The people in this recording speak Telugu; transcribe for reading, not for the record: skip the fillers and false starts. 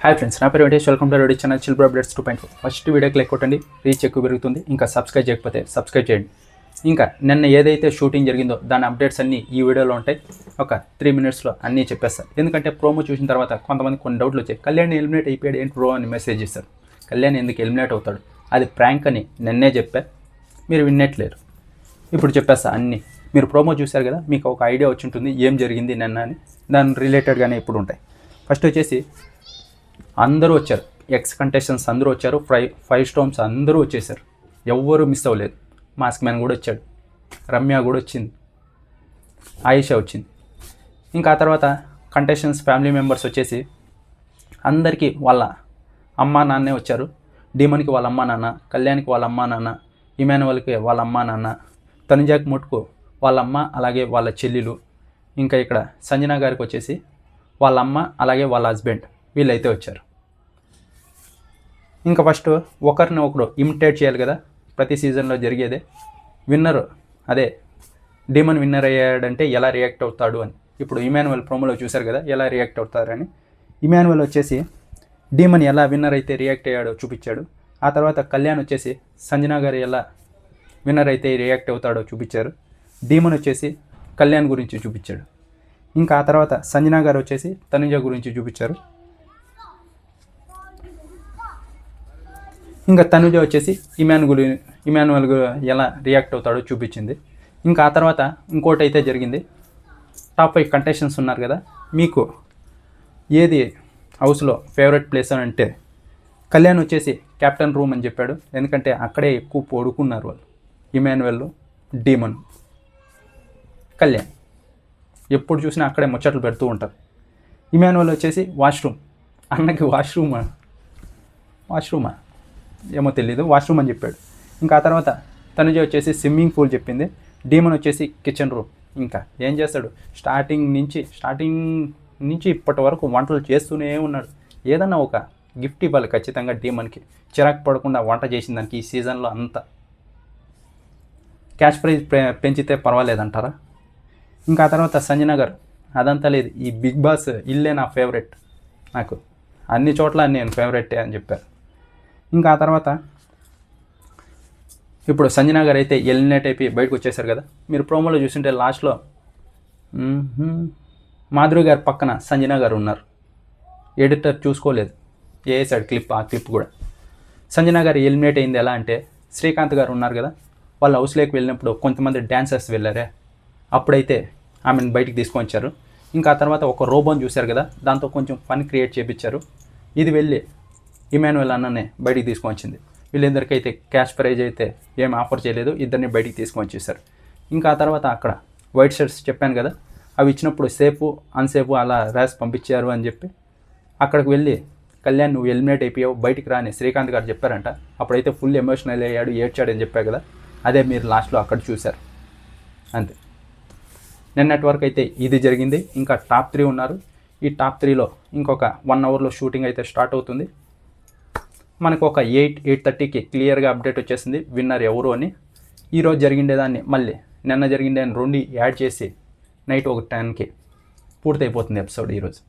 హాయ్ ఫ్రెండ్స్, నా పేరు Venkatesh. Welcome to ready channel chill bro updates 2.4. First వీడియోకి లైక్ కొట్టండి, రీచ్ ఎక్కువ పెరుగుతుంది. ఇంకా సబ్స్క్రైబ్ చేయకపోతే సబ్స్క్రైబ్ చేయండి. ఇంకా నిన్న ఏదైతే షూటింగ్ జరిగిందో దాని అప్డేట్స్ అన్నీ ఈ వీడియోలో ఉంటాయి. ఒక 3 minutesలో అన్నీ చెప్పేస్తారు. ఎందుకంటే ప్రోమో చూసిన తర్వాత కొంతమంది కొన్ని డౌట్లు వచ్చాయి. కళ్యాణ్ ఎలిమినేట్ అయిపోయాడు ఏంటి బ్రో అని మెసేజ్ చేశారు. కళ్యాణ్ ఎందుకు ఎలిమినేట్ అవుతాడు, అది ప్రాంక్ అని నిన్నే చెప్పా, మీరు విన్నట్లేరు. ఇప్పుడు చెప్పేస్తా అన్నీ. మీరు ప్రోమో చూశారు కదా, మీకు ఒక ఐడియా వచ్చి ఉంటుంది ఏం జరిగింది నిన్న అని. దాని రిలేటెడ్గానే ఇప్పుడు ఉంటాయి. ఫస్ట్ వచ్చేసి అందరూ వచ్చారు, ఎక్స్ కంటెస్టెంట్స్ అందరూ వచ్చారు, ఫైవ్ స్టోమ్స్ అందరూ వచ్చేసారు, ఎవ్వరూ మిస్ అవ్వలేదు. మాస్క్ మ్యాన్ కూడా వచ్చాడు, రమ్య కూడా వచ్చింది, ఆయిషా వచ్చింది. ఇంకా ఆ తర్వాత కంటెస్టెంట్స్ ఫ్యామిలీ మెంబర్స్ వచ్చేసి అందరికీ వాళ్ళ అమ్మా నాన్నే వచ్చారు. డీమన్కి వాళ్ళ అమ్మా నాన్న, కళ్యాణ్కి వాళ్ళ అమ్మా నాన్న, ఇమానువల్కి వాళ్ళ అమ్మా నాన్న, తనుజాకి ముట్టుకు వాళ్ళ అమ్మ అలాగే వాళ్ళ చెల్లెలు, ఇంకా ఇక్కడ సంజన గారికి వచ్చేసి వాళ్ళ అమ్మ అలాగే వాళ్ళ హస్బెండ్, వీళ్ళైతే వచ్చారు. ఇంకా ఫస్ట్ ఒకరిని ఒకరు ఇమిటేట్ చేయాలి కదా, ప్రతి సీజన్లో జరిగేదే. విన్నరు అదే డీమన్ విన్నర్ అయ్యాడంటే ఎలా రియాక్ట్ అవుతాడు అని. ఇప్పుడు ఇమానువల్ ప్రోమోలో చూశారు కదా ఎలా రియాక్ట్ అవుతారని. ఇమానువల్ వచ్చేసి డీమన్ ఎలా విన్నర్ అయితే రియాక్ట్ అయ్యాడో చూపించాడు. ఆ తర్వాత కళ్యాణ్ వచ్చేసి సంజన గారు ఎలా విన్నర్ అయితే రియాక్ట్ అవుతాడో చూపించారు. డీమన్ వచ్చేసి కళ్యాణ్ గురించి చూపించాడు. ఇంకా ఆ తర్వాత సంజన గారు వచ్చేసి తనుజ గురించి చూపించారు. ఇంకా తనుజ వచ్చేసి ఇమానువల్ ఎలా రియాక్ట్ అవుతాడో చూపించింది. ఇంకా ఆ తర్వాత ఇంకోటి అయితే జరిగింది. టాప్ 5 కంటెస్టెంట్స్ ఉన్నారు కదా, మీకు ఏది హౌస్లో ఫేవరెట్ ప్లేస్ అని అంటే కళ్యాణ్ వచ్చేసి కెప్టెన్ రూమ్ అని చెప్పాడు. ఎందుకంటే అక్కడే ఎక్కువ పడుకున్నారు వాళ్ళు, ఇమానువల్, డీమన్, కళ్యాణ్ ఎప్పుడు చూసినా అక్కడే ముచ్చట్లు పెడుతూ ఉంటారు. ఇమానువల్ వచ్చేసి వాష్రూమ్, అన్నకి వాష్రూమా ఏమో తెలీదు, వాష్రూమ్ అని చెప్పాడు. ఇంకా ఆ తర్వాత తనుజ వచ్చేసి స్విమ్మింగ్ పూల్ చెప్పింది. డీమన్ వచ్చేసి కిచెన్ రూమ్. ఇంకా ఏం చేస్తాడు, స్టార్టింగ్ నుంచి ఇప్పటి వరకు వంటలు చేస్తూనే ఉన్నాడు. ఏదన్నా ఒక గిఫ్ట్ ఇవ్వాలి ఖచ్చితంగా డీమన్కి, చిరాకు పడకుండా వంట చేసిన దానికి. ఈ సీజన్లో అంతా క్యాష్ ప్రైజ్ పెంచితే పర్వాలేదంటారా. ఇంకా ఆ తర్వాత సంజన గారు అదంతా లేదు, ఈ బిగ్ బాస్ ఇల్లే నా ఫేవరెట్, నాకు అన్ని చోట్ల నేను ఫేవరెటే అని చెప్పారు. ఇంకా ఆ తర్వాత ఇప్పుడు సంజన గారు అయితే ఎలిమినేట్ అయిపోయి బయటకు వచ్చేసారు కదా. మీరు ప్రోమోలో చూస్తుంటే లాస్ట్లో మాధురి గారి పక్కన సంజన గారు ఉన్నారు. ఎడిటర్ చూసుకోలేదు, వేసాడు క్లిప్, ఆ క్లిప్ కూడా. సంజన గారు ఎలిమినేట్ అయింది ఎలా అంటే, శ్రీకాంత్ గారు ఉన్నారు కదా, వాళ్ళ హౌస్లోకి వెళ్ళినప్పుడు కొంతమంది డ్యాన్సర్స్ వెళ్ళారే, అప్పుడైతే ఆమెను బయటికి తీసుకొని వచ్చారు. ఇంకా ఆ తర్వాత ఒక రోబోని చూశారు కదా, దాంతో కొంచెం ఫన్ క్రియేట్ చేయించారు. ఇది వెళ్ళి ఇమానువల్ అన్ననే బయటికి తీసుకొని వచ్చింది. వీళ్ళందరికైతే క్యాష్ ప్రైజ్ అయితే ఏం ఆఫర్ చేయలేదు, ఇద్దరిని బయటికి తీసుకొని వచ్చేసారు. ఇంకా ఆ తర్వాత అక్కడ వైట్ షర్ట్స్ చెప్పాను కదా, అవి ఇచ్చినప్పుడు సేపు అన్సేపు అలా ర్యాస్ పంపించారు అని చెప్పి అక్కడికి వెళ్ళి కళ్యాణ్ నువ్వు ఎలిమినేట్ అయిపోయావు బయటికి రాని శ్రీకాంత్ గారు చెప్పారంట. అప్పుడైతే ఫుల్ ఎమోషనల్ అయ్యాడు, ఏడ్చాడని చెప్పా కదా, అదే మీరు లాస్ట్లో అక్కడ చూశారు. అంతే, నిన్నటి వరకు అయితే ఇది జరిగింది. ఇంకా టాప్ 3 ఉన్నారు. ఈ టాప్ 3లో ఇంకొక 1 hourలో షూటింగ్ అయితే స్టార్ట్ అవుతుంది. మనకు ఒక 8:30కి క్లియర్గా అప్డేట్ వచ్చేసింది విన్నర్ ఎవరు అని. ఈరోజు జరిగిండేదాన్ని మళ్ళీ నిన్న జరిగిండే 2 యాడ్ చేసి నైట్ ఒక 10కి పూర్తయిపోతుంది ఎపిసోడ్ ఈరోజు.